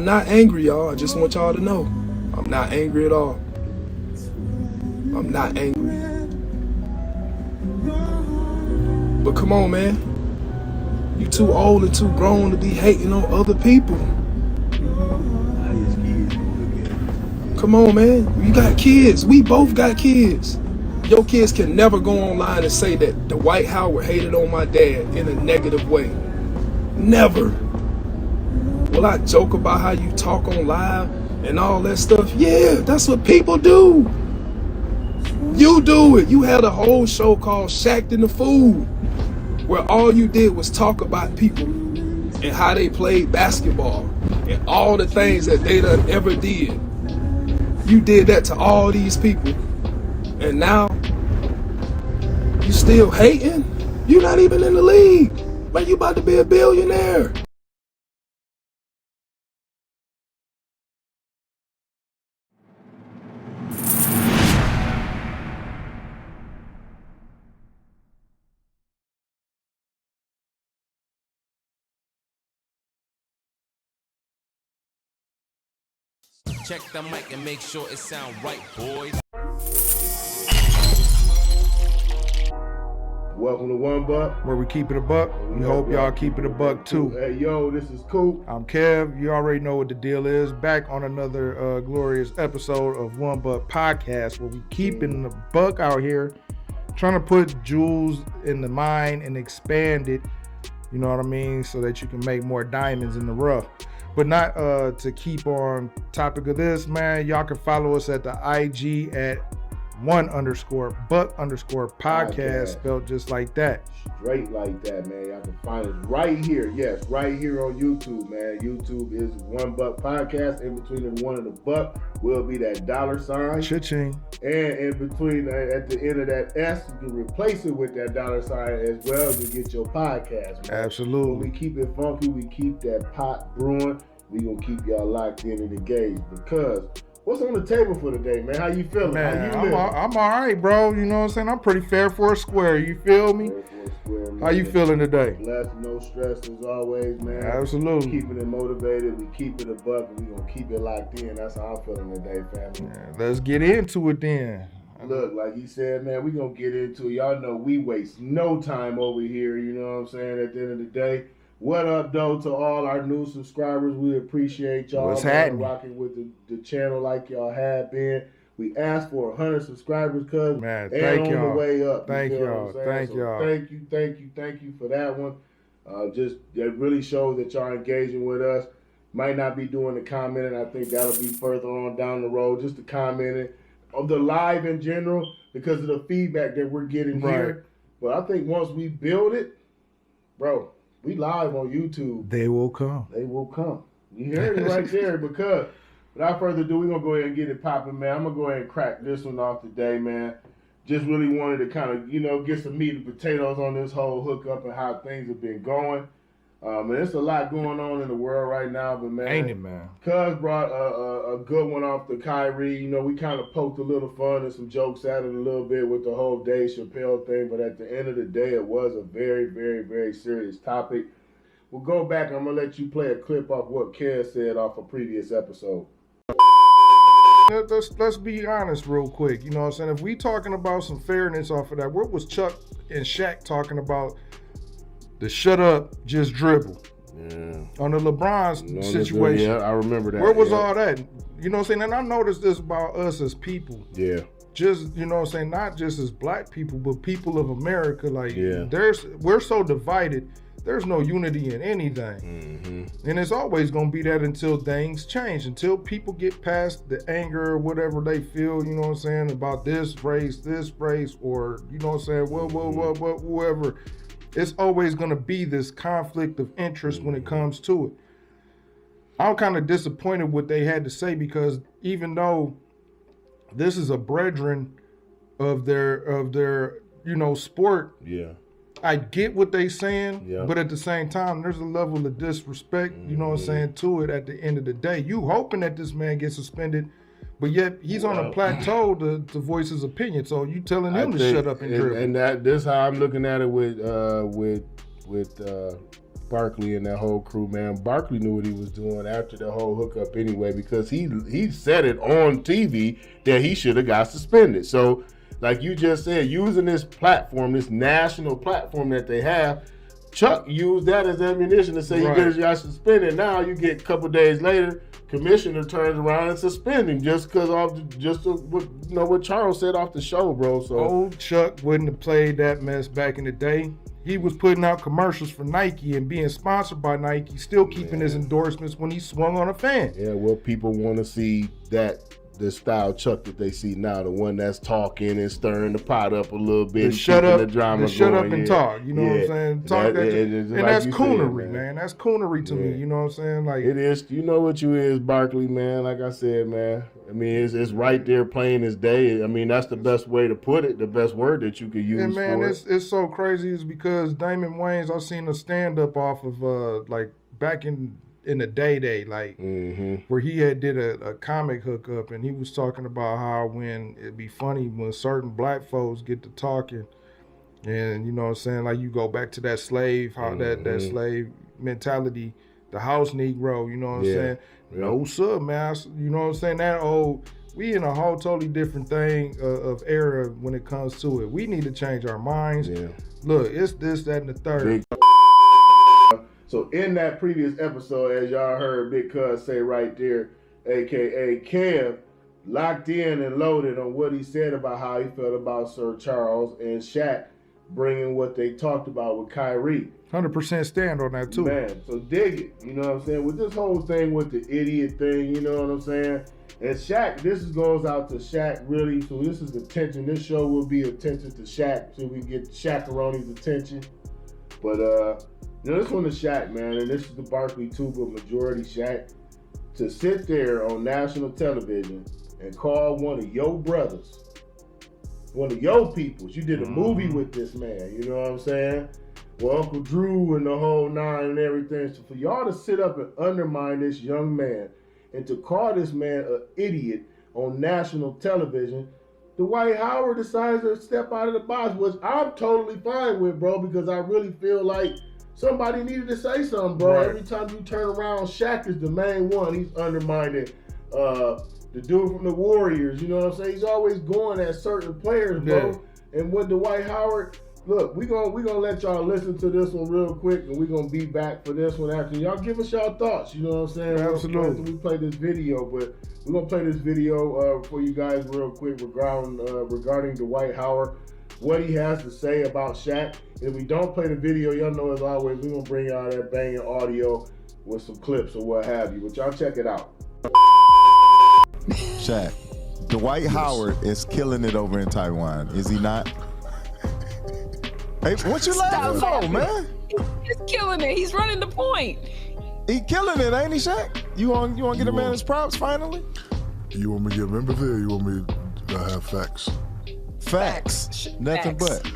I'm not angry, y'all. I just want y'all to know. I'm not angry at all. I'm not angry. But come on, man. You too old and too grown to be hating on other people. Come on, man. You got kids. We both got kids. Your kids can never go online and say that Dwight Howard hated on my dad in a negative way. Never. Will I joke about how you talk on live and all that stuff? Yeah, that's what people do. You do it. You had a whole show called Shaq and the Food, where all you did was talk about people and how they played basketball and all the things that they done ever did. You did that to all these people, and now you still hating? You're not even in the league, but you about to be a billionaire. Check the mic and make sure it sound right, boys. Welcome to One Buck, where we keep it a buck. We hope y'all keep it a buck too. Hey, yo, this is Coop. I'm Kev. You already know what the deal is. Back on another glorious episode of One Buck Podcast, where we keeping the buck out here, trying to put jewels in the mine and expand it. You know what I mean? So that you can make more diamonds in the rough. But not to keep on topic of this, man. Y'all can follow us at the IG at _buck_podcast, spelled just like that. Straight like that, man. Y'all can find us right here. Yes, right here on YouTube, man. YouTube is One Buck Podcast. In between the one and the buck will be that $sign. Cha-ching. And in between, at the end of that S, you can replace it with that $sign as well to get your podcast, man. Absolutely. When we keep it funky, we keep that pot brewing. We gonna keep y'all locked in and engaged, because what's on the table for today, man? How you feeling? Man, How you I'm all right, bro. You know what I'm saying? I'm pretty fair for a square. You feel me? Fair for a square, man. How you feeling today? Blessed, no stress as always, man. Absolutely. Keeping it motivated. We keep it a buck, and we gonna keep it locked in. That's how I'm feeling today, family. Yeah, let's get into it then. Look, like he said, man, we gonna get into it. Y'all know we waste no time over here. You know what I'm saying? At the end of the day. What up, though, to all our new subscribers? We appreciate y'all rocking with the channel like y'all have been. We asked for 100 subscribers, cuz, man, and thank on y'all. the way up. Thank y'all. Thank you for that one. Just that really shows that y'all engaging with us. Might not be doing the commenting. I think that'll be further on down the road. Just the commenting of the live in general, because of the feedback that we're getting here. But I think once we build it, bro, we live on YouTube. They will come. They will come. You heard it right there. Because without further ado, we're going to go ahead and get it popping, man. I'm going to go ahead and crack this one off today, man. Just really wanted to kind of, get some meat and potatoes on this whole hookup and how things have been going. And there's a lot going on in the world right now, but man, ain't it, man? Cuz brought a good one off the Kyrie. We kind of poked a little fun and some jokes at it a little bit with the whole Dave Chappelle thing, but at the end of the day, it was a very, very, very serious topic. We'll go back and I'm going to let you play a clip off what Kev said off a previous episode. Let's be honest real quick. You know what I'm saying? If we talking about some fairness off of that, what was Chuck and Shaq talking about? The shut up, just dribble. Yeah. On the LeBron's situation. Yeah, I remember that. Where was all that? You know what I'm saying? And I noticed this about us as people. Yeah. Just, you know what I'm saying, not just as black people, but people of America. Like, yeah. We're so divided. There's no unity in anything. Mm-hmm. And it's always going to be that until things change, until people get past the anger or whatever they feel, you know what I'm saying, about this race, or, you know what I'm saying, whoever. It's always going to be this conflict of interest when it comes to it. I'm kind of disappointed what they had to say, because even though this is a brethren of their sport, yeah, I get what they saying, yeah. But at the same time, there's a level of disrespect, you know what I'm saying, to it at the end of the day. You hoping that this man gets suspended, but yet he's on a plateau to voice his opinion. So you telling him to shut up and dribble. And this how I'm looking at it with Barkley and that whole crew, man. Barkley knew what he was doing after the whole hookup anyway, because he said it on TV that he should have got suspended. So, like you just said, using this platform, this national platform that they have, Chuck used that as ammunition to say you got suspended. Now you get a couple days later, commissioner turns around and suspends him just because of what Charles said off the show, bro. So old Chuck wouldn't have played that mess back in the day. He was putting out commercials for Nike and being sponsored by Nike, still keeping his endorsements when he swung on a fan. Yeah, well, people want to see the style Chuck that they see now, the one that's talking and stirring the pot up a little bit, the shut up, the drama shut going. up and talk. You know what I'm saying? Talk and like that's coonery, said, man. That's coonery to me. You know what I'm saying? Like it is. You know what you is, Barkley, man. Like I said, man. I mean, it's right there, plain as day. I mean, that's the best way to put it. The best word that you could use. And man, for it. it's so crazy. Is because Damon Wayans, I've seen a stand up off of like back in the day, like where he had did a comic hookup, and he was talking about how when it'd be funny when certain black folks get to talking, and you know what I'm saying, like you go back to that slave, how that slave mentality, the house Negro, you know what I'm saying? No, what's up, man? You know what I'm saying? That old, we in a whole totally different thing of era when it comes to it. We need to change our minds. Yeah. Look, it's this, that, and the third. So in that previous episode, as y'all heard Big Cuz say right there, a.k.a. Kev, locked in and loaded on what he said about how he felt about Sir Charles and Shaq bringing what they talked about with Kyrie. 100% stand on that too. Man, so dig it. You know what I'm saying? With this whole thing with the idiot thing, you know what I'm saying? And Shaq, this goes out to Shaq really. So this is attention. This show will be attention to Shaq till we get Shaq-a-Roni's attention. But you know, this one is Shaq, man, and this is the Barkley too, but majority Shaq. To sit there on national television and call one of your brothers, one of your peoples, you did a movie with this man, you know what I'm saying? Well, Uncle Drew and the whole nine and everything. So for y'all to sit up and undermine this young man and to call this man an idiot on national television, Dwight Howard decides to step out of the box, which I'm totally fine with, bro, because I really feel like somebody needed to say something, bro. Right. Every time you turn around, Shaq is the main one. He's undermining the dude from the Warriors, you know what I'm saying? He's always going at certain players, bro. Yeah. And with Dwight Howard, look, we gonna let y'all listen to this one real quick, and we're gonna be back for this one after. Y'all give us y'all thoughts, you know what I'm saying? Absolutely. After we play this video, but we're gonna play this video for you guys real quick regarding Dwight Howard, what he has to say about Shaq. If we don't play the video, y'all know as always, we're gonna bring y'all that banging audio with some clips or what have you. But y'all check it out. Shaq, Dwight Howard is killing it over in Taiwan, is he not? Hey, what you laughing for, man? He's killing it. He's running the point. He killing it, ain't he, Shaq? You want to get a man his props finally? You want me to give empathy or you want me to have facts? Facts. Nothing but.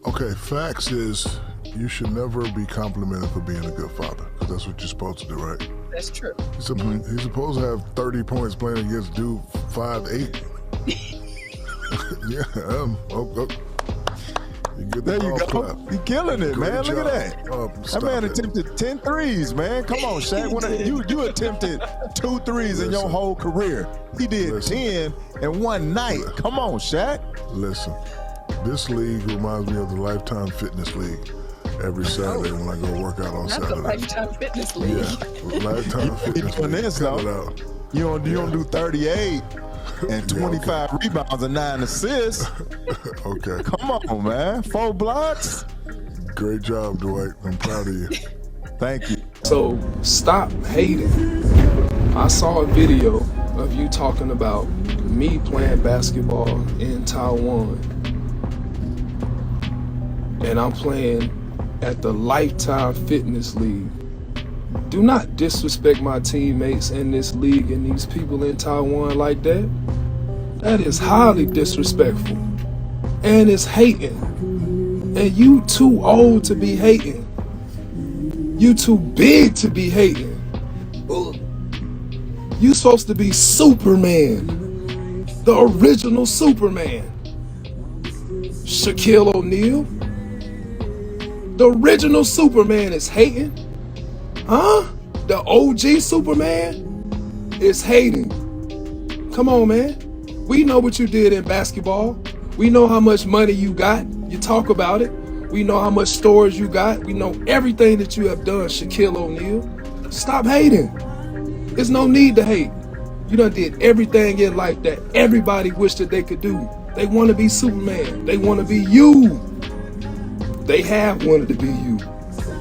Okay, facts is you should never be complimented for being a good father, because that's what you're supposed to do, right? That's true. He's supposed to have 30 points playing against dude 5'8". There you go. He killing it, man. Look at that. That man attempted 10 threes, man. Come on, Shaq. You attempted 2 threes in your whole career. He did 10 in one night. Come on, Shaq. Listen, this league reminds me of the Lifetime Fitness League. Every Saturday when I go work out on Saturday. The Lifetime Fitness League. Yeah, Lifetime Fitness League. This, though. You don't do 38 and 25 rebounds and 9 assists. Okay. Come on, man. 4 blocks. Great job, Dwight. I'm proud of you. Thank you. So stop hating. I saw a video of you talking about me playing basketball in Taiwan, and I'm playing at the Lifetime Fitness League. Do not disrespect my teammates in this league and these people in Taiwan like that. That is highly disrespectful. And it's hating. And you too old to be hating. You too big to be hating. You supposed to be Superman. The original Superman. Shaquille O'Neal. The original Superman is hating. Huh? The OG Superman is hating. Come on, man. We know what you did in basketball. We know how much money you got. You talk about it. We know how much stores you got. We know everything that you have done, Shaquille O'Neal. Stop hating. There's no need to hate. You done did everything in life that everybody wished that they could do. They want to be Superman. They want to be you. They have wanted to be you.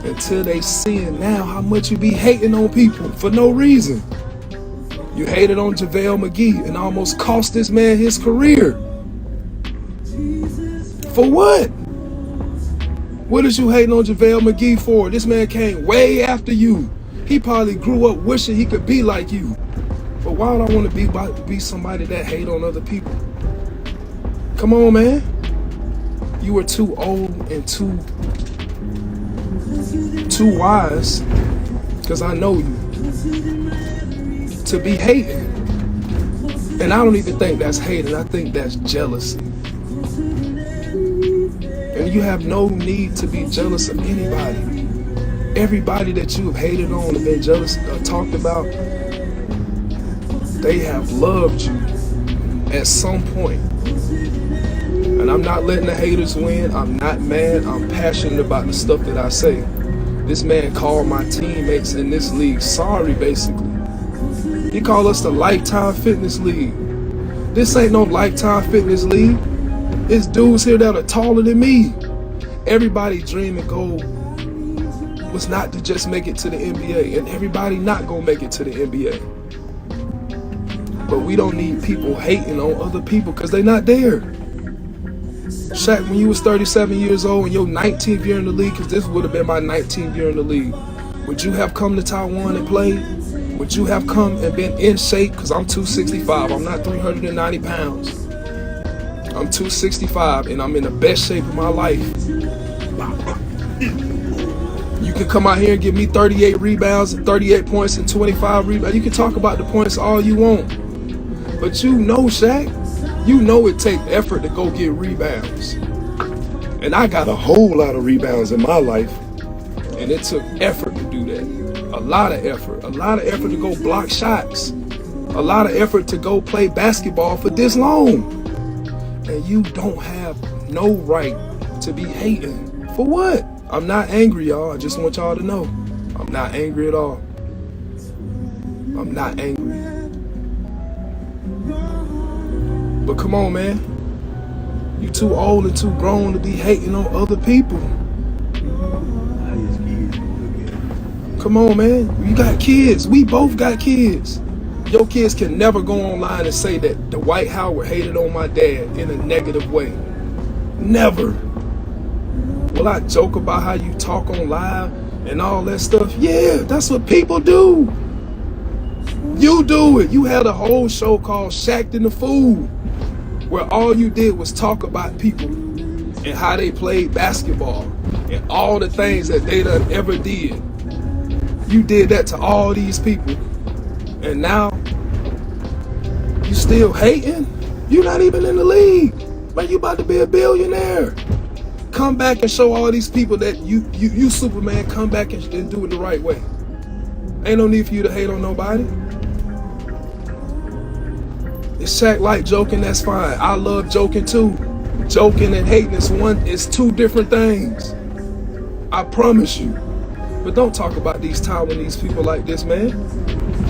Until they seeing now how much you be hating on people for no reason. You hated on JaVale McGee and almost cost this man his career. For what? What is you hating on JaVale McGee for? This man came way after you. He probably grew up wishing he could be like you. But why would I want to be somebody that hate on other people? Come on, man. You were too old and too wise, because I know you, to be hating. And I don't even think that's hating. I think that's jealousy. And you have no need to be jealous of anybody. Everybody that you have hated on and been jealous talked about, they have loved you at some point. And I'm not letting the haters win. I'm not mad. I'm passionate about the stuff that I say. This man called my teammates in this league sorry, basically. He called us the Lifetime Fitness League. This ain't no Lifetime Fitness League. It's dudes here that are taller than me. Everybody's dream and goal was not to just make it to the NBA, and everybody not gonna make it to the NBA. But we don't need people hating on other people because they not there. Shaq, when you was 37 years old and your 19th year in the league, because this would have been my 19th year in the league, would you have come to Taiwan and played? Would you have come and been in shape? Because I'm 265, I'm not 390 pounds. I'm 265 and I'm in the best shape of my life. You can come out here and give me 38 rebounds and 38 points and 25 rebounds. You can talk about the points all you want. But you know, Shaq, you know it takes effort to go get rebounds. And I got a whole lot of rebounds in my life. And it took effort to do that. A lot of effort. A lot of effort to go block shots. A lot of effort to go play basketball for this long. And you don't have no right to be hating. For what? I'm not angry, y'all. I just want y'all to know. I'm not angry at all. I'm not angry. But come on, man. You too old and too grown to be hating on other people. Come on, man. You got kids. We both got kids. Your kids can never go online and say that Dwight Howard hated on my dad in a negative way. Never. Will I joke about how you talk on live and all that stuff? Yeah, that's what people do. You do it. You had a whole show called Shaq and the Fool, where all you did was talk about people and how they played basketball and all the things that they done ever did. You did that to all these people. And now, you still hating? You're not even in the league. Man, you about to be a billionaire. Come back and show all these people that you Superman, come back and do it the right way. Ain't no need for you to hate on nobody. If Shaq like joking, that's fine. I love joking too. Joking and hating is two different things. I promise you. But don't talk about these Taiwanese people like this, man.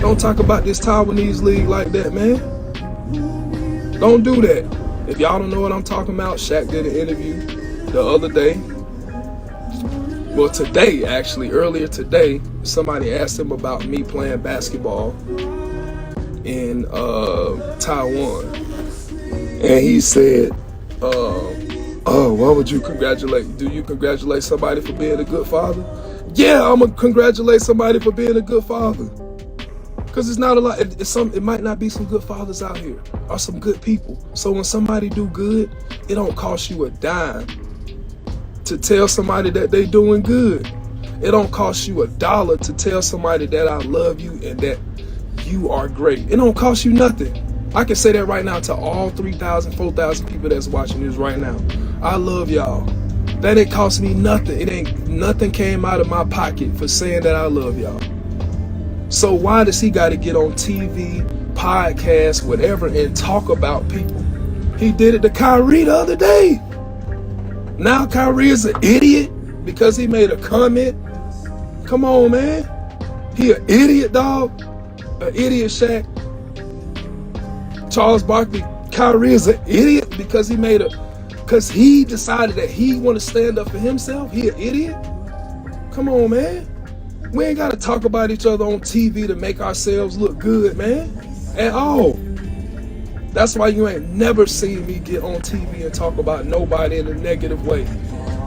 Don't talk about this Taiwanese league like that, man. Don't do that. If y'all don't know what I'm talking about, Shaq did an interview the other day. Well, today, actually, earlier today, somebody asked him about me playing basketball in Taiwan. And he said, why would you do you congratulate somebody for being a good father? Yeah, I'm gonna congratulate somebody for being a good father. Because it's not a lot, it might not be some good fathers out here, or some good people. So when somebody do good, it don't cost you a dime to tell somebody that they doing good. It don't cost you $1 to tell somebody that I love you and that you are great. It don't cost you nothing. I can say that right now to all 3,000, 4,000 people that's watching this right now. I love y'all. That ain't cost me nothing. It ain't nothing came out of my pocket for saying that I love y'all. So why does he got to get on TV, podcast, whatever, and talk about people? He did it to Kyrie the other day. Now Kyrie is an idiot because he made a comment. Come on, man. He an idiot, dog. An idiot, Shaq. Charles Barkley, Kyrie is an idiot because because he decided that he want to stand up for himself. He an idiot. Come on, man. We ain't got to talk about each other on TV to make ourselves look good, man. At all. That's why you ain't never seen me get on TV and talk about nobody in a negative way.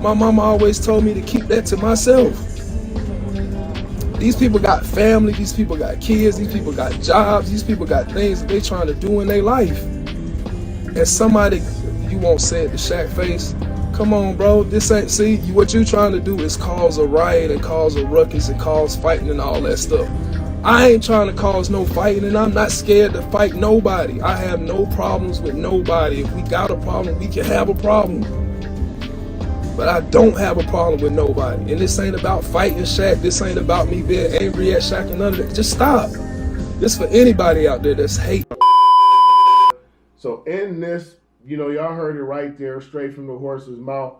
My mama always told me to keep that to myself. These people got family, these people got kids, these people got jobs, these people got things that they trying to do in their life. And somebody, you won't say it to Shaq face, come on, bro, this ain't, see, what you trying to do is cause a riot and cause a ruckus and cause fighting and all that stuff. I ain't trying to cause no fighting, and I'm not scared to fight nobody. I have no problems with nobody. If we got a problem, we can have a problem. But I don't have a problem with nobody. And this ain't about fighting Shaq. This ain't about me being angry at Shaq and none of that. Just stop. This for anybody out there that's hate. So in this, y'all heard it right there, straight from the horse's mouth.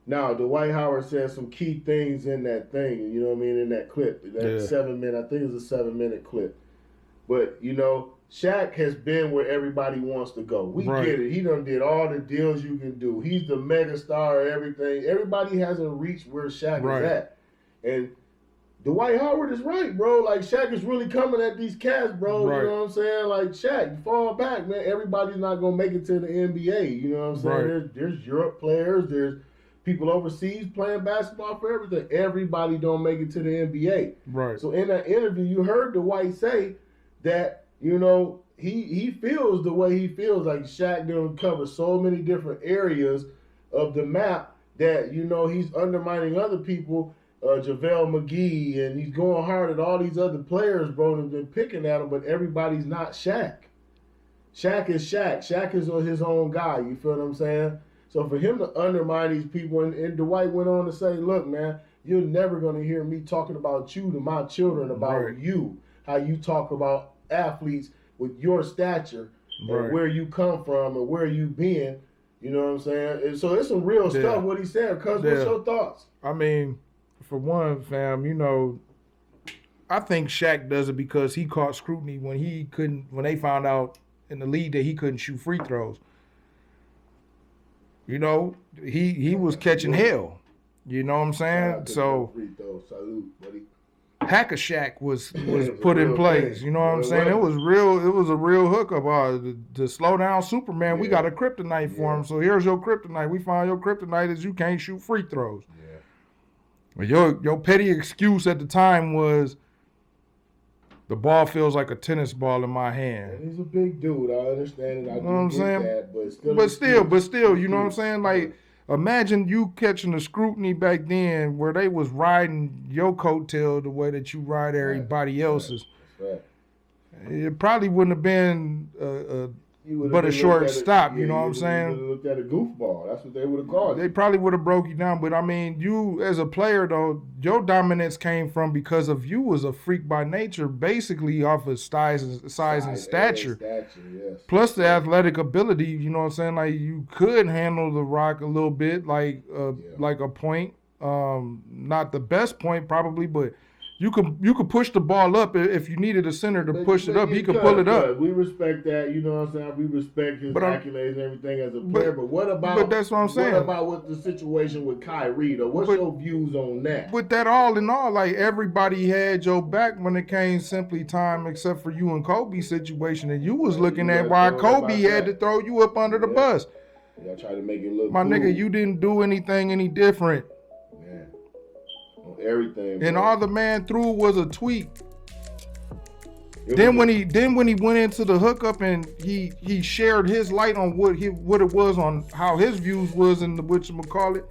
Now, Dwight Howard said some key things in that thing, in that clip. That 7 minute, I think it's a 7-minute clip. But, Shaq has been where everybody wants to go. We get it. He done did all the deals you can do. He's the mega star of everything. Everybody hasn't reached where Shaq is at. And Dwight Howard is right, bro. Like, Shaq is really coming at these cats, bro. You know what I'm saying? Like, Shaq, you fall back, man. Everybody's not going to make it to the NBA. You know what I'm saying? There's Europe players. There's people overseas playing basketball for everything. Everybody don't make it to the NBA. Right. So in that interview, you heard Dwight say that, he feels the way he feels. Like Shaq done cover so many different areas of the map that, he's undermining other people, JaVale McGee, and he's going hard at all these other players, bro, and been picking at him, but everybody's not Shaq. Shaq is Shaq. Shaq is his own guy, you feel what I'm saying? So for him to undermine these people, and Dwight went on to say, look, man, you're never going to hear me talking about you to my children, about you, how you talk about athletes with your stature and where you come from and where you been, you know what I'm saying? And so it's some real stuff what he said. Cuz, what's your thoughts? I mean, for one, fam, I think Shaq does it because he caught scrutiny when they found out in the league that he couldn't shoot free throws. He was catching hell. You know what I'm saying? So free throw. Salute, buddy. Hacker Shack was put in place. You know what I'm saying? It was a real hookup. To slow down Superman, we got a kryptonite for him. So here's your kryptonite. We found your kryptonite is you can't shoot free throws. Yeah. But your petty excuse at the time was the ball feels like a tennis ball in my hand. And he's a big dude. I understand it. You know what I'm saying? But still, you know what I'm saying? Like, imagine you catching the scrutiny back then where they was riding your coattail the way that you ride everybody else's. Right. It probably wouldn't have been but a short stop, you know what I'm saying? You would have looked at a goofball. That's what they would have called. They probably would have broke you down. But, I mean, you as a player, though, your dominance came from because of you was a freak by nature, basically off of size and stature. Yes. Plus the athletic ability, you know what I'm saying? Like, you could handle the rock a little bit, like a point. Not the best point, probably, but you could push the ball up if you needed a center to push it up. He could pull it up. We respect that. You know what I'm saying? We respect his accolades and everything as a player. But what about? But that's what I'm saying. What about with the situation with Kyrie? Though, what's your views on that? With that, all in all, like everybody had your back when it came simply time, except for you and Kobe's situation, and you was looking at why Kobe had to throw you up under the bus. Y'all try to make it look. My nigga, you didn't do anything any different. Everything, and all the man threw was a tweet. Then when he went into the hookup and he shared his light on what it was on how his views was in the whatchamacallit,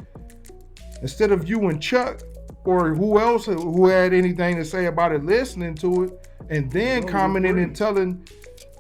instead of you and Chuck or who else who had anything to say about it listening to it and then commenting and telling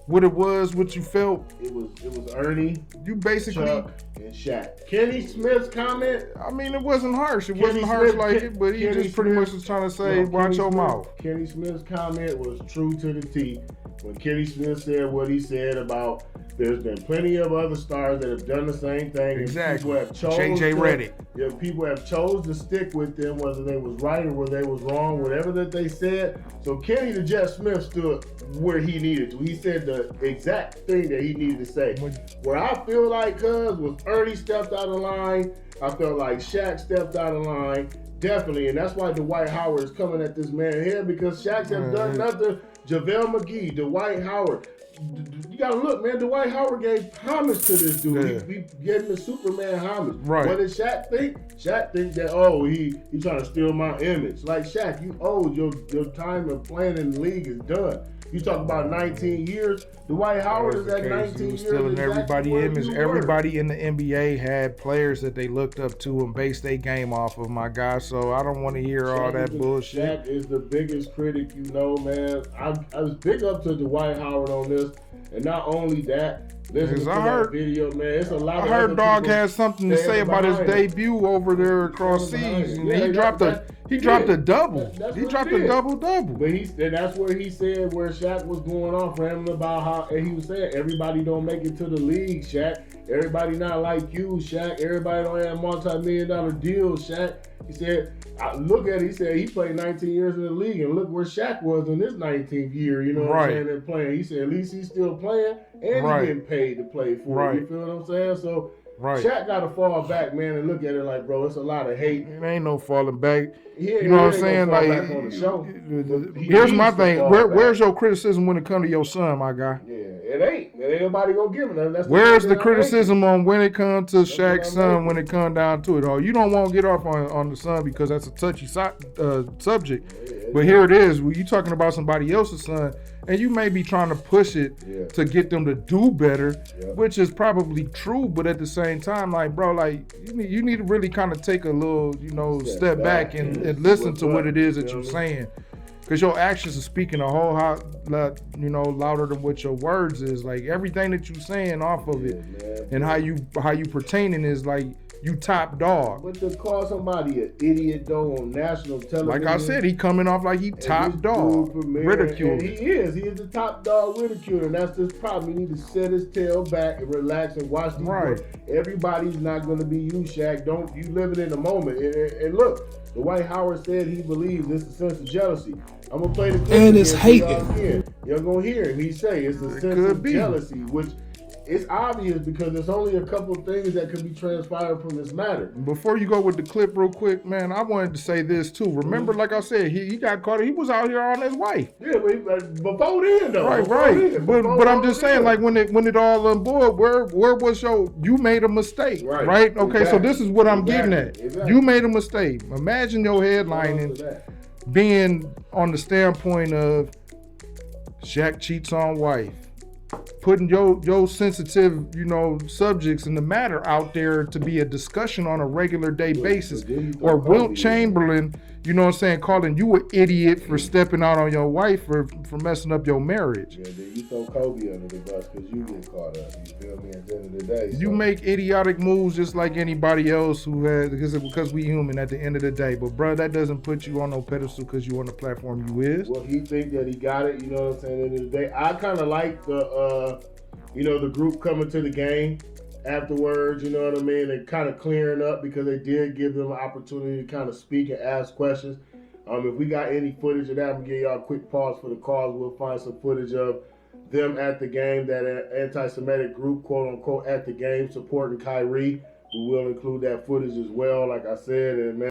what it was, what you felt. It was Ernie, You basically, Chuck, and Shaq. Kenny Smith's comment. I mean, it wasn't harsh. It Kenny wasn't harsh Smith- like it, but he Kenny just pretty Smith- much was trying to say, No, watch Kenny your Smith- mouth. Kenny Smith's comment was true to the T. When Kenny Smith said what he said about there's been plenty of other stars that have done the same thing. Exactly. And people have JJ Redick. Yeah, people have chose to stick with them, whether they was right or whether they was wrong, whatever that they said. So Kenny the Jet Smith stood where he needed to. He said the exact thing that he needed to say. Where I feel like was Ernie stepped out of line. I felt like Shaq stepped out of line. Definitely, and that's why Dwight Howard is coming at this man here because Shaq has done nothing. JaVale McGee, Dwight Howard. You gotta look, man. Dwight Howard gave homage to this dude. Yeah. He gave him the Superman homage. Right. What did Shaq think? Shaq think that he trying to steal my image. Like Shaq, you old. Your time of playing in the league is done. You talk about 19 years. Dwight Howard is at 19 He was years. stealing exactly everybody's where image. you were. Everybody in the NBA had players that they looked up to and based their game off of, my guy. So I don't want to hear all that bullshit. Shaq is the biggest critic, you know, man. I was big up to Dwight Howard on this, and not only that, listen to that video, man. It's a lot. I of heard other Dog people had something to say standing about his behind him. debut over there across seas. And Yeah, he dropped a double. That's He what dropped he a did. double. But and that's where he said where Shaq was going off rambling about how, and he was saying everybody don't make it to the league, Shaq. Everybody not like you, Shaq. Everybody don't have multi-million-dollar deals, Shaq. He said, look at it. He said he played 19 years in the league, and look where Shaq was in his 19th year. You know what I'm saying? And playing. He said at least he's still playing, and he's getting paid to play for it. You feel what I'm saying? So. Shaq got to fall back, man, and look at it like, bro, it's a lot of hate. It ain't no falling back. You know what I'm saying? Like, on the show. Here's my thing. Where's your criticism when it comes to your son, my guy? Yeah, it ain't. Ain't nobody gonna give it. That's Where's the criticism on when it comes to Shaq's son when it comes down to it? Oh, you don't want to get off on the son because that's a touchy subject. But here it is. When you talking about somebody else's son, and you may be trying to push it to get them to do better, which is probably true. But at the same time, like, bro, like you need to really kind of take a little, step back and listen to what it is that you're saying. Because your actions are speaking a whole lot, louder than what your words is. Like everything that you're saying off of it, and how you pertaining is like you top dog. But to call somebody an idiot though on national television, like I said, he coming off like he top dog, ridiculed. He is the top dog ridiculed, and that's his problem. He need to set his tail back and relax and watch these. Right. Everybody's not going to be you, Shaq. Don't you living in the moment? And look. Dwight Howard said he believes it's a sense of jealousy. I'm gonna play the clip and it's hating. You're gonna hear him. He say it's a sense of jealousy, which it's obvious because there's only a couple of things that can be transpired from this matter. Before you go with the clip real quick, man, I wanted to say this too. Remember, like I said, he got caught. He was out here on his wife. Yeah, before then though. Right. But I'm just saying, like when it all on board, where was you made a mistake, right? Okay, so this is what I'm getting at. Exactly. You made a mistake. Imagine your headlining being on the standpoint of Shaq cheats on wife. Putting your sensitive, subjects in the matter out there to be a discussion on a regular day basis. Or Wilt Chamberlain, calling you an idiot for stepping out on your wife for messing up your marriage. Yeah, then you throw Kobe under the bus because you get caught up. You feel me? At the end of the day. You make idiotic moves just like anybody else who has, because we human at the end of the day. But bro, that doesn't put you on no pedestal because you on the platform you is. Well, he think that he got it, you know what I'm saying, at the end of the day. I kind of like the group coming to the game afterwards, you know what I mean, and kind of clearing up because they did give them an opportunity to kind of speak and ask questions. If we got any footage of that, I'm going to give y'all a quick pause for the calls. We'll find some footage of them at the game, that anti-Semitic group, quote unquote, at the game supporting Kyrie. We will include that footage as well, like I said. And man,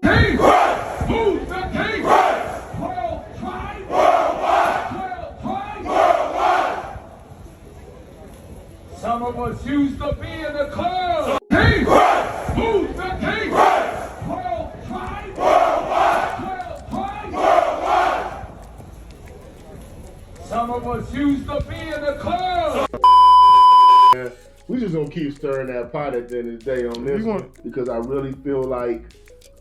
King! Who's the king? World Pride! Worldwide! World Pride! Worldwide! Some of us used to be in the club. King! Who's the king? World Pride! Worldwide! World Pride! Worldwide! Some of us used to be in the club. we just gonna keep stirring that pot at the end of the day on this one because I really feel like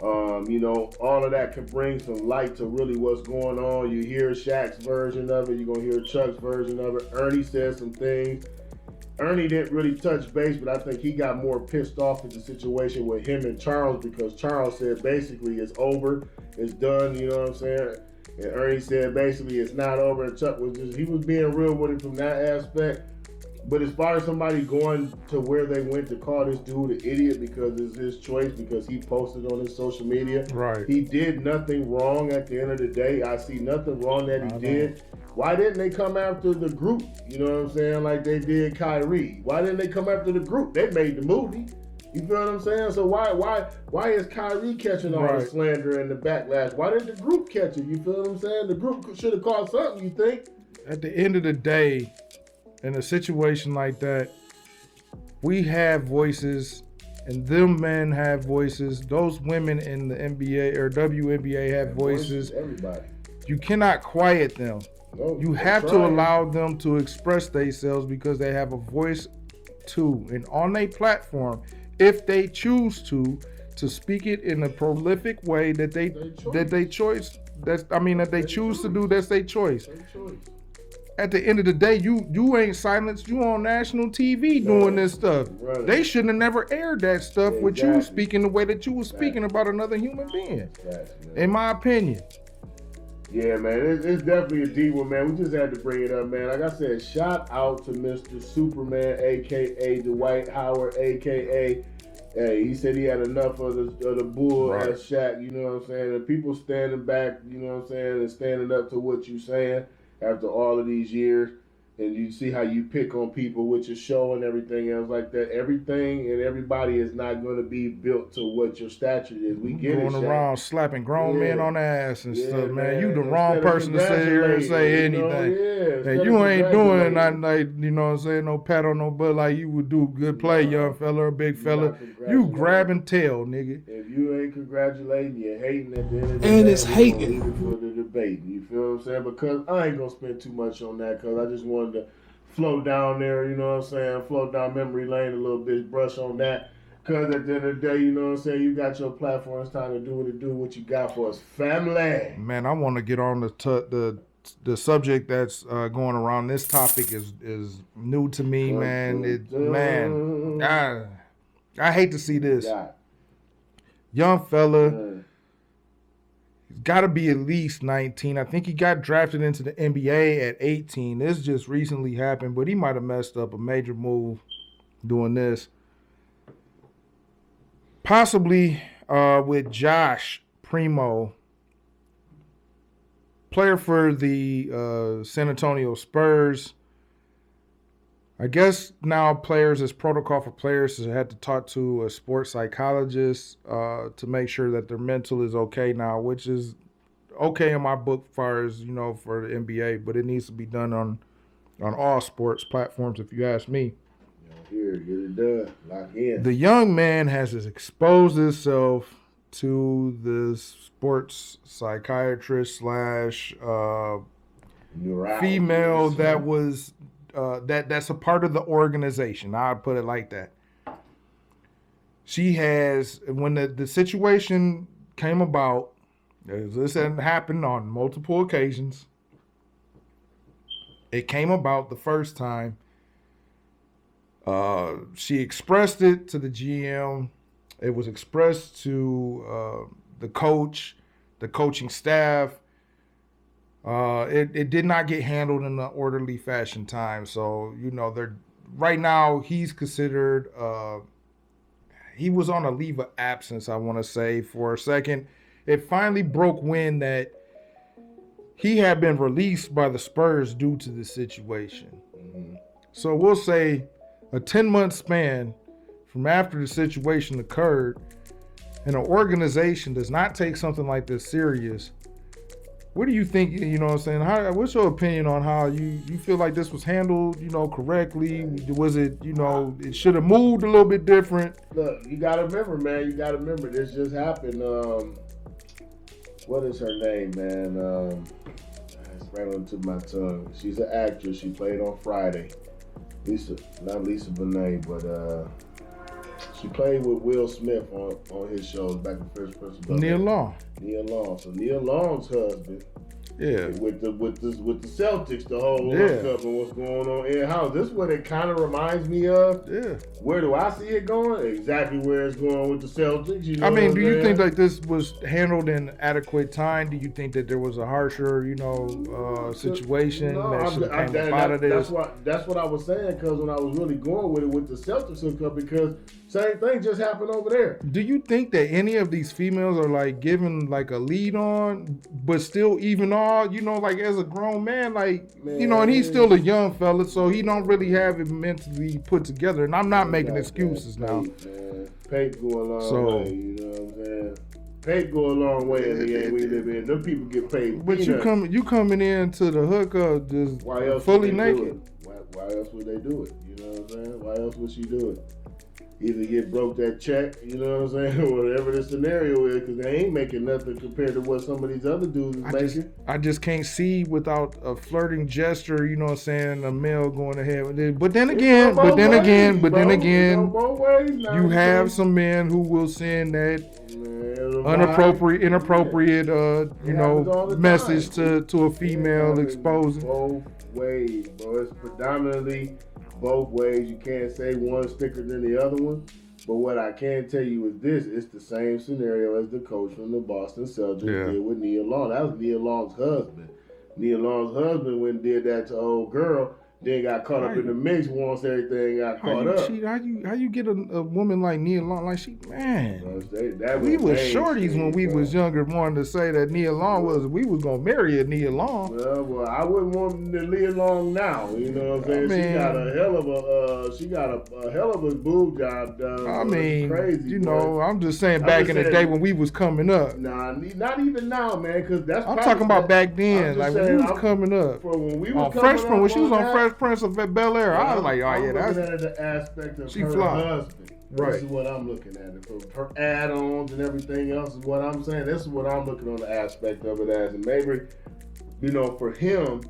You know, all of that can bring some light to really what's going on. You hear Shaq's version of it. You're going to hear Chuck's version of it. Ernie said some things. Ernie didn't really touch base, but I think he got more pissed off at the situation with him and Charles because Charles said basically it's over, it's done, you know what I'm saying? And Ernie said basically it's not over, and Chuck was just, he was being real with it from that aspect. But as far as somebody going to where they went to call this dude an idiot because it's his choice, because he posted on his social media, right? He did nothing wrong at the end of the day. I see nothing wrong that he did. Why didn't they come after the group? You know what I'm saying? Like they did Kyrie. Why didn't they come after the group? They made the movie. You feel what I'm saying? So why is Kyrie catching all the slander and the backlash? Why didn't the group catch it? You feel what I'm saying? The group should have caught something, you think? At the end of the day, in a situation like that, we have voices and them men have voices. Those women in the NBA or WNBA have voices. Everybody. You cannot quiet them. No, you have to allow them to express themselves because they have a voice too. And on a platform, if they choose to speak it in a prolific way that they choose to do, that's their choice. At the end of the day, you ain't silenced. You on national TV doing this stuff. Right. They shouldn't have never aired that stuff with you speaking the way that you were speaking about another human being. In my opinion. Yeah, man, it's definitely a deep one, man. We just had to bring it up, man. Like I said, shout out to Mr. Superman, a.k.a. Dwight Howard, a.k.a. Hey, he said he had enough of the bull as Shaq, you know what I'm saying? And people standing back, you know what I'm saying, and standing up to what you're saying after all of these years. And you see how you pick on people with your show and everything else like that. Everything and everybody is not going to be built to what your stature is. We get it, going around slapping grown men on the ass and stuff, man. You the wrong person to sit here and say anything. And you ain't doing nothing like, you know what I'm saying, no pat on no butt like you would do. Good play, young fella or big fella. You grab and tell, nigga. If you ain't congratulating, you're hating at the end of the day. And it's hating. For the debate. You feel what I'm saying? Because I ain't going to spend too much on that because I just wanted to float down there, you know what I'm saying, float down memory lane a little bit, brush on that. Because at the end of the day, you know what I'm saying, you got your platform, it's time to do what you got for us. Family. Man, I want to get on the subject that's going around. This topic is new to me, man. I hate to see this. Young fella. He's got to be at least 19. I think he got drafted into the NBA at 18. This just recently happened, but he might have messed up a major move doing this. Possibly with Josh Primo, player for the San Antonio Spurs. I guess now players, as protocol for players, to have to talk to a sports psychologist to make sure that their mental is okay now, which is okay in my book as far as, you know, for the NBA, but it needs to be done on all sports platforms, if you ask me. Here, get it done. Lock in. The young man has exposed himself to the sports psychiatrist / female that was that's a part of the organization. I'll put it like that. She has, when the situation came about, this had happened on multiple occasions. It came about the first time. She expressed it to the GM. It was expressed to the coach, the coaching staff. It did not get handled in an orderly fashion time. So, you know, right now he's considered, he was on a leave of absence, I want to say, for a second. It finally broke wind that he had been released by the Spurs due to the situation. Mm-hmm. So we'll say a 10-month span from after the situation occurred, and an organization does not take something like this serious. What do you think, you know what I'm saying? What's your opinion on how you feel like this was handled, you know, correctly? Was it, you know, it should have moved a little bit different? Look, you got to remember, man. This just happened. What is her name, man? It's right onto my tongue. She's an actress. She played on Friday. Not Lisa Bonet, but She played with Will Smith on his shows back in First Person. Nia Long. Nia Long. So Nia Long's husband. Yeah. With the Celtics, the whole hookup and what's going on in house. This is what it kind of reminds me of. Yeah. Where do I see it going? Exactly where it's going with the Celtics. You know I mean, do you think that like this was handled in adequate time? Do you think that there was a harsher, situation that should have came out of this? That's what I was saying, because when I was really going with it with the Celtics hookup, because same thing just happened over there. Do you think that any of these females are like given like a lead on, but still even all, like as a grown man, and he's still a young fella, so he don't really have it mentally put together. And I'm not making excuses now. Pape go a long way, you know what I'm saying? Pape go a long way in the game we live in. Them people get paid. But you coming into the hookup just why else fully would they do naked. it? Why else would they do it? You know what I'm saying? Why else would she do it? Either get broke that check, you know what I'm saying, or whatever the scenario is, because they ain't making nothing compared to what some of these other dudes is making. I just can't see without a flirting gesture, you know what I'm saying, a male going ahead with it. But then again, you have some men who will send that inappropriate, message to a female exposing. Both ways, bro. It's predominantly both ways. You can't say one's thicker than the other one. But what I can tell you is this: it's the same scenario as the coach from the Boston Celtics did with Nia Long. That was Nia Long's husband. Nia Long's husband went and did that to old girl. Then got caught up in the mix once everything got caught up. How you get a woman like Nia Long? Like We was shorties when we was younger, wanting to say that Nia Long we was gonna marry a Nia Long. Well, I wouldn't want to Nia Long now. You know what I'm saying? She got a hell of a boob job done. I mean, crazy. I'm just saying back in the day when we was coming up. Nah, not even now, man. Because I'm talking about back then, like when we was coming up. When we was when she was on Fresh Prince of Bel-Air, I was like, that's the aspect of her husband. Right. This is what I'm looking at. And for her add-ons and everything else is what I'm saying. This is what I'm looking on the aspect of it as. And maybe, for him,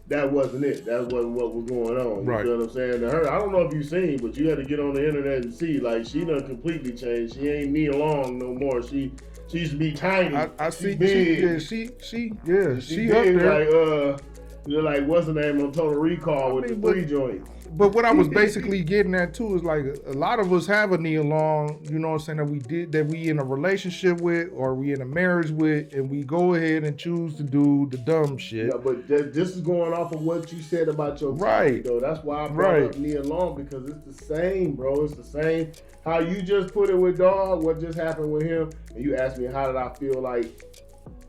that wasn't it. That wasn't what was going on. You feel what I'm saying? To her, I don't know if you've seen, but you had to get on the internet and see, like, she done completely changed. She ain't Nia Long no more. She used to be tiny. I see. Big. She big, up there. Like what's the name on Total Recall with the 3 joints. But what I was basically getting at too is like a lot of us have a Nia Long, you know what I'm saying, that we in a relationship with or we in a marriage with, and we go ahead and choose to do the dumb shit. Yeah, but this is going off of what you said about your topic, though. That's why I brought up Nia Long, because it's the same, bro. It's the same. How you just put it with Dog, what just happened with him, and you asked me how did I feel like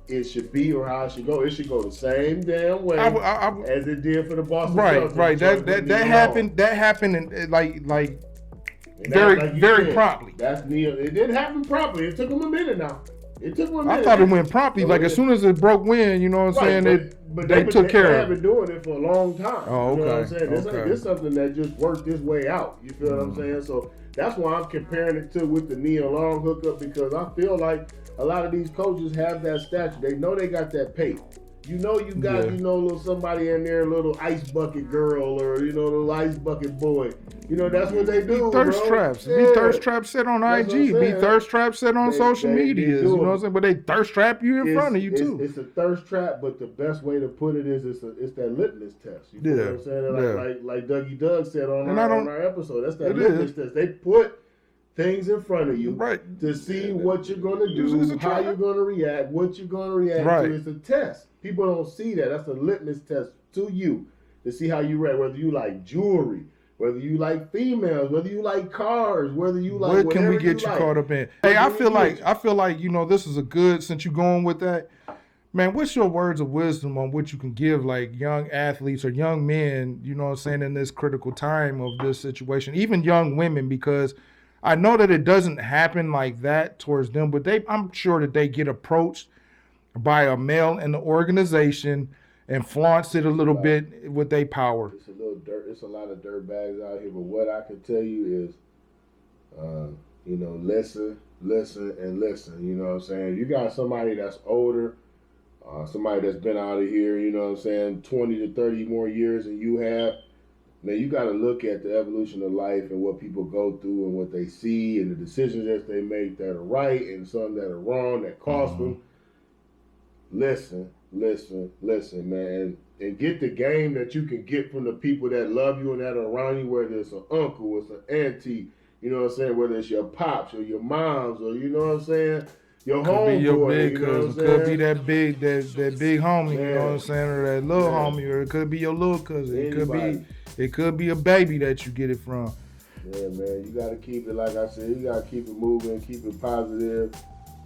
it should be or how it should go. It should go the same damn way as it did for the Boston Celtics. Right. That happened. That happened in very promptly. That's Nia. It didn't happen promptly. It took him a minute now. I thought it went promptly. Like as soon as it broke wind, you know what I'm saying? But they took care of it. They have been doing it for a long time. Oh, okay. You know what I'm saying? This is something that just worked this way out. You feel what I'm saying? So that's why I'm comparing it to with the Nia Long hookup, because I feel like a lot of these coaches have that stature. They know they got that pay. You got, little somebody in there, little ice bucket girl or, little ice bucket boy. That's what they do, thirst traps. Yeah. Be thirst traps set on IG. Be thirst traps set on social media. You know what I'm saying? But they thirst trap you in front of you, too. It's a thirst trap, but the best way to put it is it's that litmus test. You know what I'm saying? Like Dougie Doug said on our episode. That's that litmus test. They put things in front of you to see what you're going to do, how you're going to react, what you're going to react to. It's a test. People don't see that. That's a litmus test to you to see how you react, whether you like jewelry, whether you like females, whether you like cars, whether you like what can we get you caught up in? Hey, I feel like this is a good, since you're going with that, man, what's your words of wisdom on what you can give like young athletes or young men, you know what I'm saying, in this critical time of this situation, even young women, because I know that it doesn't happen like that towards them, but I'm sure that they get approached by a male in the organization and flaunts it a little bit with their power. It's a little dirt. It's a lot of dirt bags out here. But what I can tell you is, listen. You know what I'm saying? You got somebody that's older, somebody that's been out of here, 20 to 30 more years than you have. man, you got to look at the evolution of life and what people go through and what they see and the decisions that they make that are right and some that are wrong that cost them. Listen, man, and get the game that you can get from the people that love you and that are around you, whether it's an uncle, it's an auntie, you know what I'm saying, whether it's your pops or your moms or, you know what I'm saying, your homeboy, your big you know what I'm cousin. Could be saying? that big homie, you know what I'm saying, or that little homie, or it could be your little cousin. It could be a baby that you get it from. Yeah, man, you got to keep it, like I said, you got to keep it moving, keep it positive.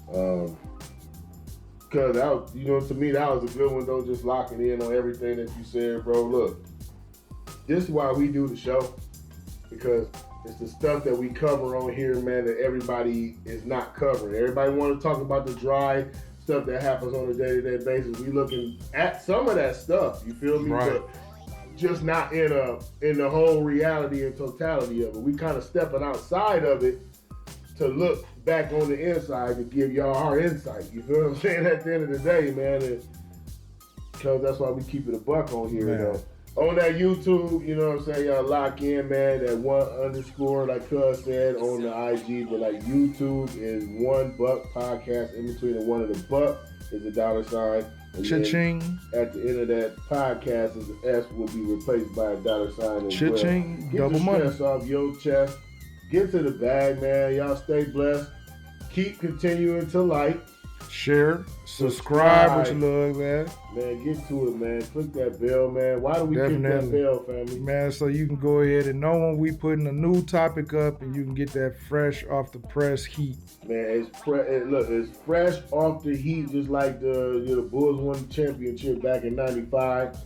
Because that was, you know, to me, that was a good one, though, just locking in on everything that you said, bro. Look, this is why we do the show, because it's the stuff that we cover on here, man, that everybody is not covering. Everybody want to talk about the dry stuff that happens on a day-to-day basis. We looking at some of that stuff, you feel me? Right. But just not in the whole reality and totality of it. We kind of stepping outside of it to look back on the inside to give y'all our insight. You feel what I'm saying? At the end of the day, man, because that's why we keep it a buck on here, though. On that YouTube, you know what I'm saying, y'all lock in, man, that _ like Cuz said on the IG, but like YouTube is $1 podcast. In between the one and the buck is a $. And Cha-ching. At the end of that podcast, is the S will be replaced by a $. As Cha-ching. Well. Double Get the money. stress off your chest. Get to the bag, man. Y'all stay blessed. Keep continuing to like. Share. Subscribe what you love, man. Man, get to it, man. Click that bell, man. Why do we click that bell, family? Man, so you can go ahead and know when we putting a new topic up and you can get that fresh off the press heat. Man, it's fresh off the heat, just like the Bulls won the championship back in '95.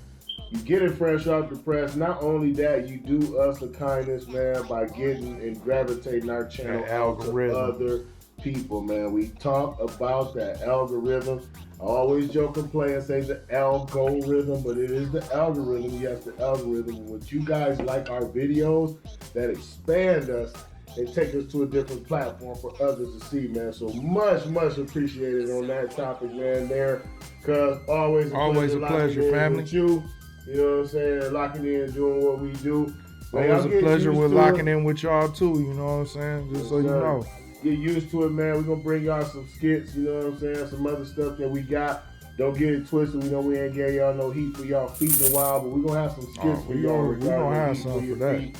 You get it fresh off the press. Not only that, you do us a kindness, man, by getting and gravitating our channel out to other people, man. We talk about that algorithm. I always joke and play and say the algorithm, but it is the algorithm. Yes, the algorithm. What you guys like our videos that expand us and take us to a different platform for others to see, man. So much appreciated on that topic, man, there. Cause always a pleasure, family. With you. You know what I'm saying? Locking in, doing what we do. Always a pleasure with locking in with y'all too, you know what I'm saying? Just so you know. Get used to it, man. We're going to bring y'all some skits, you know what I'm saying? Some other stuff that we got. Don't get it twisted. We know we ain't gave y'all no heat for y'all feet in a while, but we're going to have some skits for y'all. We're going to have some for that.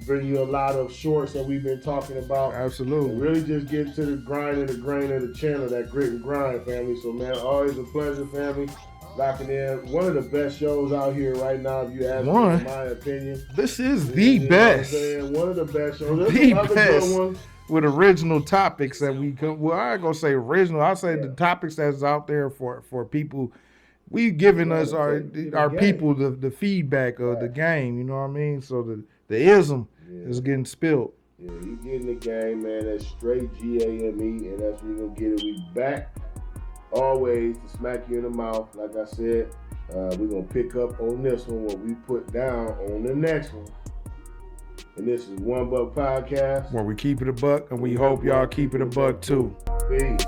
Bring you a lot of shorts that we've been talking about. Absolutely. And really just get to the grind and the grain of the channel, that grit and grind, family. So, man, always a pleasure, family. Locking in. One of the best shows out here right now, if you ask me, in my opinion. This is the best. One of the best shows. There's some other good ones. With original topics that we come, well, I ain't gonna say original. I say the topics that's out there for people. We giving us our people the feedback of the game. You know what I mean? So the ism is getting spilled. Yeah, you getting the game, man. That's straight GAME, and that's where you gonna get it. We back always to smack you in the mouth. Like I said, we're gonna pick up on this one, what we put down on the next one. And this is $1 Podcast, where we keep it a buck, and we hope y'all keep it a buck too. Peace.